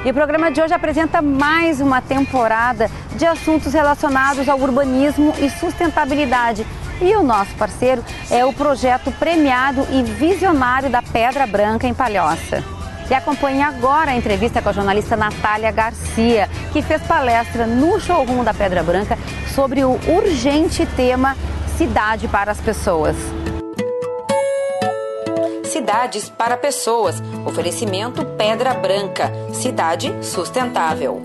E o programa de hoje apresenta mais uma temporada de assuntos relacionados ao urbanismo e sustentabilidade. E o nosso parceiro é o projeto premiado e visionário da Pedra Branca em Palhoça. E acompanhe agora a entrevista com a jornalista Natália Garcia, que fez palestra no showroom da Pedra Branca sobre o urgente tema Cidade para as Pessoas. Cidades para Pessoas. Oferecimento Pedra Branca. Cidade sustentável.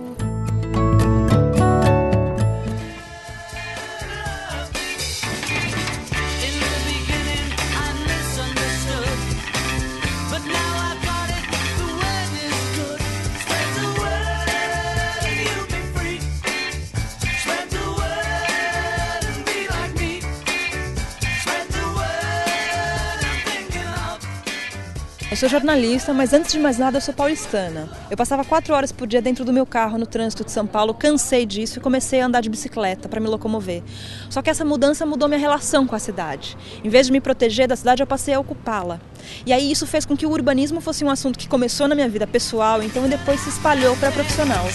Eu sou jornalista, mas antes de mais nada eu sou paulistana. Eu passava 4 horas por dia dentro do meu carro no trânsito de São Paulo, cansei disso e comecei a andar de bicicleta para me locomover. Só que essa mudança mudou minha relação com a cidade. Em vez de me proteger da cidade, eu passei a ocupá-la. E aí isso fez com que o urbanismo fosse um assunto que começou na minha vida pessoal, então e depois se espalhou para profissional.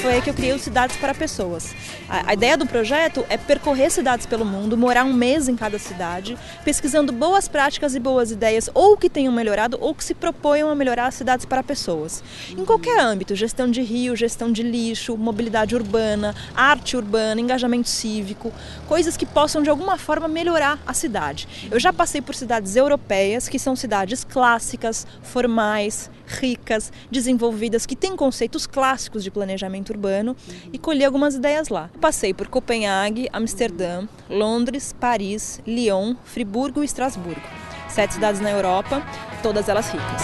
Foi aí que eu criei o Cidades para Pessoas. A ideia do projeto é percorrer cidades pelo mundo, morar um mês em cada cidade, pesquisando boas práticas e boas ideias, ou que tenham melhorado, ou que se proponham a melhorar as cidades para pessoas. Em qualquer âmbito, gestão de rio, gestão de lixo, mobilidade urbana, arte urbana, engajamento cívico, coisas que possam de alguma forma melhorar a cidade. Eu já passei por cidades europeias, que são cidades clássicas, formais, ricas, desenvolvidas, que têm conceitos clássicos de planejamento urbano e colhi algumas ideias lá. Passei por Copenhague, Amsterdã, Londres, Paris, Lyon, Friburgo e Estrasburgo. 7 cidades na Europa, todas elas ricas.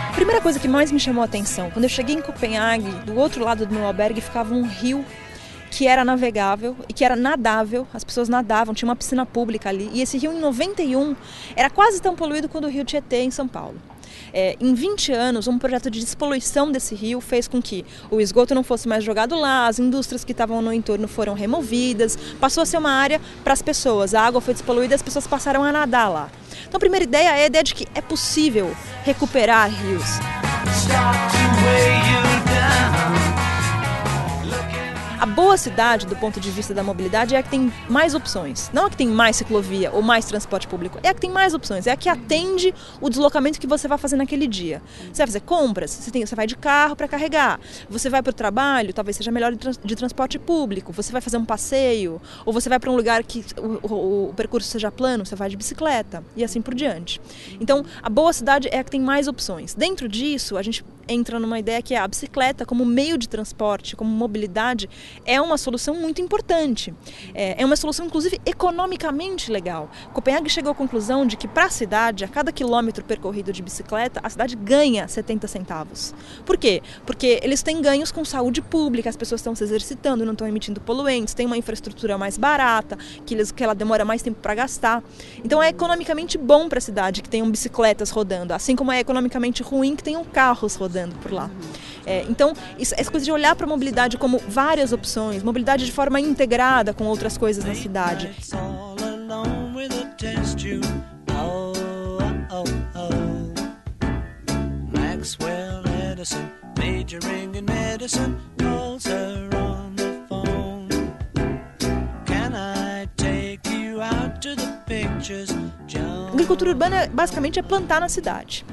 A primeira coisa que mais me chamou a atenção, quando eu cheguei em Copenhague, do outro lado do meu albergue ficava um rio que era navegável e que era nadável, as pessoas nadavam, tinha uma piscina pública ali, e esse rio em 91 era quase tão poluído quanto o rio Tietê em São Paulo. Em 20 anos, um projeto de despoluição desse rio fez com que o esgoto não fosse mais jogado lá, as indústrias que estavam no entorno foram removidas, passou a ser uma área para as pessoas, a água foi despoluída e as pessoas passaram a nadar lá. Então a primeira ideia é a ideia de que é possível recuperar rios. A boa cidade, do ponto de vista da mobilidade, é a que tem mais opções. Não a que tem mais ciclovia ou mais transporte público, é a que tem mais opções, é a que atende o deslocamento que você vai fazer naquele dia. Você vai fazer compras, você vai de carro para carregar, você vai para o trabalho, talvez seja melhor de transporte público, você vai fazer um passeio, ou você vai para um lugar que o percurso seja plano, você vai de bicicleta, e assim por diante. Então, a boa cidade é a que tem mais opções. Dentro disso, a gente entra numa ideia que a bicicleta como meio de transporte, como mobilidade, é uma solução muito importante. É uma solução, inclusive, economicamente legal. Copenhague chegou à conclusão de que, para a cidade, a cada quilômetro percorrido de bicicleta, a cidade ganha 70 centavos. Por quê? Porque eles têm ganhos com saúde pública, as pessoas estão se exercitando, não estão emitindo poluentes, tem uma infraestrutura mais barata, que ela demora mais tempo para gastar. Então é economicamente bom para a cidade que tenham bicicletas rodando, assim como é economicamente ruim que tenham carros rodando por lá. Então, essa coisa de olhar para a mobilidade como várias opções, mobilidade de forma integrada com outras coisas na cidade. A agricultura urbana basicamente é plantar na cidade.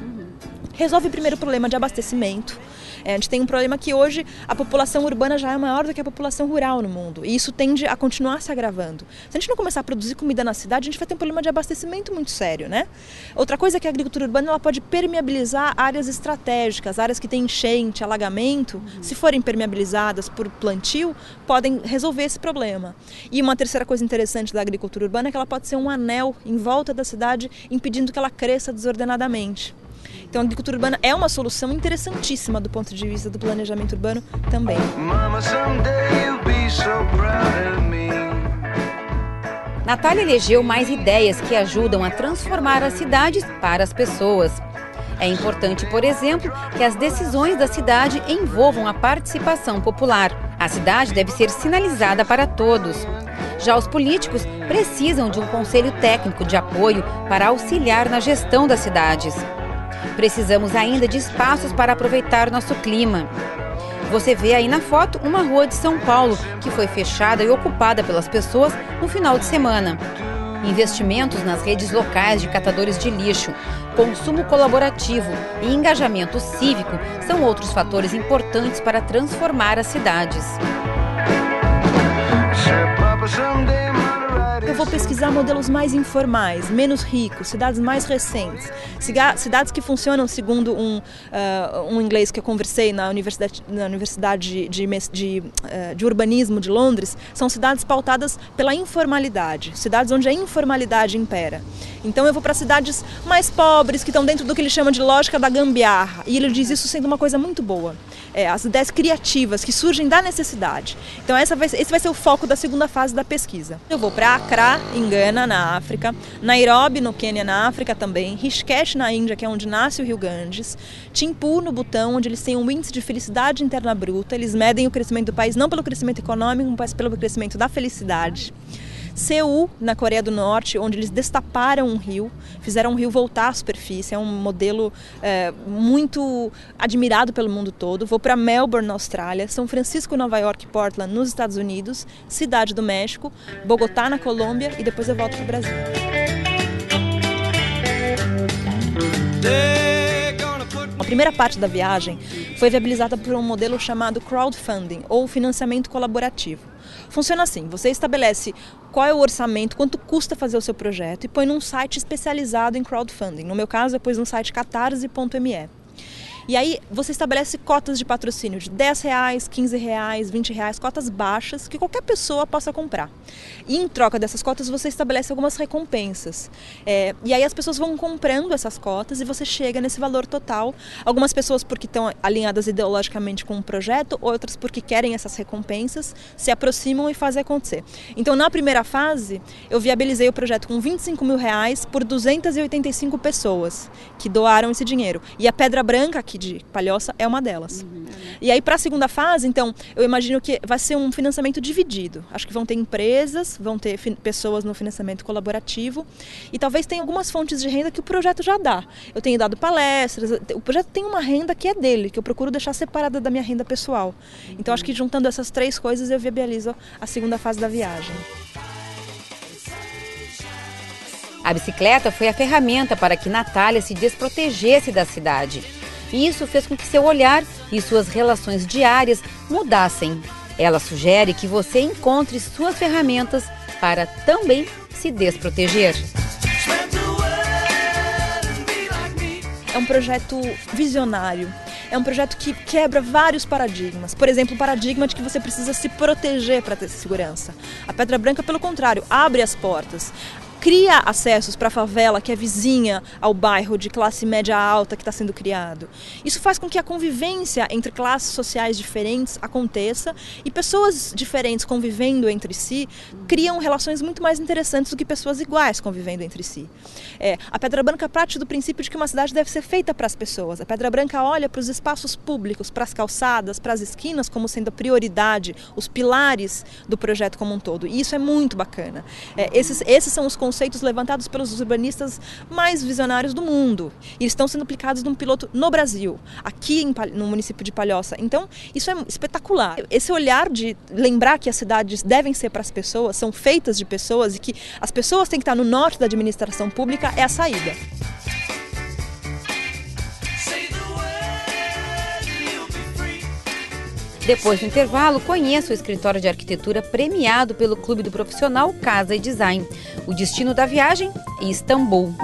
Resolve primeiro o problema de abastecimento. A gente tem um problema que hoje a população urbana já é maior do que a população rural no mundo. E isso tende a continuar se agravando. Se a gente não começar a produzir comida na cidade, a gente vai ter um problema de abastecimento muito sério, né? Outra coisa é que a agricultura urbana ela pode permeabilizar áreas estratégicas, áreas que têm enchente, alagamento. Se forem permeabilizadas por plantio, podem resolver esse problema. E uma terceira coisa interessante da agricultura urbana é que ela pode ser um anel em volta da cidade, impedindo que ela cresça desordenadamente. Então a agricultura urbana é uma solução interessantíssima do ponto de vista do planejamento urbano também. Natália elegeu mais ideias que ajudam a transformar as cidades para as pessoas. É importante, por exemplo, que as decisões da cidade envolvam a participação popular. A cidade deve ser sinalizada para todos. Já os políticos precisam de um conselho técnico de apoio para auxiliar na gestão das cidades. Precisamos ainda de espaços para aproveitar nosso clima. Você vê aí na foto uma rua de São Paulo que foi fechada e ocupada pelas pessoas no final de semana. Investimentos nas redes locais de catadores de lixo, consumo colaborativo e engajamento cívico são outros fatores importantes para transformar as cidades. Eu vou pesquisar modelos mais informais, menos ricos, cidades mais recentes, cidades que funcionam segundo um inglês que eu conversei na Universidade de Urbanismo de Londres, são cidades pautadas pela informalidade, cidades onde a informalidade impera. Então eu vou para cidades mais pobres, que estão dentro do que ele chama de lógica da gambiarra, e ele diz isso sendo uma coisa muito boa. As ideias criativas que surgem da necessidade. Então esse vai ser o foco da segunda fase da pesquisa. Eu vou para Accra, em Gana, na África, Nairobi, no Quênia, na África também, Rishikesh, na Índia, que é onde nasce o Rio Ganges, Thimphu, no Butão, onde eles têm um índice de felicidade interna bruta, eles medem o crescimento do país não pelo crescimento econômico, mas pelo crescimento da felicidade. Seul, na Coreia do Norte, onde eles destaparam um rio, fizeram um rio voltar à superfície, é um modelo muito admirado pelo mundo todo. Vou para Melbourne, na Austrália, São Francisco, Nova York e Portland, nos Estados Unidos, Cidade do México, Bogotá, na Colômbia, e depois eu volto para o Brasil. A primeira parte da viagem foi viabilizada por um modelo chamado crowdfunding, ou financiamento colaborativo. Funciona assim, você estabelece qual é o orçamento, quanto custa fazer o seu projeto e põe num site especializado em crowdfunding. No meu caso, eu pus no site catarse.me. E aí você estabelece cotas de patrocínio de R$10, R$15, R$20, cotas baixas que qualquer pessoa possa comprar. E em troca dessas cotas você estabelece algumas recompensas. E aí as pessoas vão comprando essas cotas e você chega nesse valor total. Algumas pessoas porque estão alinhadas ideologicamente com o projeto, outras porque querem essas recompensas, se aproximam e fazem acontecer. Então na primeira fase eu viabilizei o projeto com R$25 mil por 285 pessoas que doaram esse dinheiro. E a Pedra Branca aqui de Palhoça é uma delas. E aí para a segunda fase, então, eu imagino que vai ser um financiamento dividido. Acho que vão ter empresas, vão ter pessoas no financiamento colaborativo e talvez tenha algumas fontes de renda que o projeto já dá. Eu tenho dado palestras, o projeto tem uma renda que é dele, que eu procuro deixar separada da minha renda pessoal. Então acho que juntando essas três coisas eu viabilizo a segunda fase da viagem. A bicicleta foi a ferramenta para que Natália se desprotegesse da cidade. E isso fez com que seu olhar e suas relações diárias mudassem. Ela sugere que você encontre suas ferramentas para também se desproteger. É um projeto visionário. É um projeto que quebra vários paradigmas. Por exemplo, o paradigma de que você precisa se proteger para ter segurança. A Pedra Branca, pelo contrário, abre as portas. Cria acessos para a favela que é vizinha ao bairro de classe média alta que está sendo criado. Isso faz com que a convivência entre classes sociais diferentes aconteça e pessoas diferentes convivendo entre si criam relações muito mais interessantes do que pessoas iguais convivendo entre si. A Pedra Branca parte do princípio de que uma cidade deve ser feita para as pessoas. A Pedra Branca olha para os espaços públicos, para as calçadas, para as esquinas como sendo a prioridade, os pilares do projeto como um todo. E isso é muito bacana. Esses são os conceitos levantados pelos urbanistas mais visionários do mundo. E eles estão sendo aplicados num piloto no Brasil, aqui no município de Palhoça. Então, isso é espetacular. Esse olhar de lembrar que as cidades devem ser para as pessoas, são feitas de pessoas e que as pessoas têm que estar no norte da administração pública é a saída. Depois do intervalo, conheça o escritório de arquitetura premiado pelo Clube do Profissional Casa e Design. O destino da viagem? Istambul.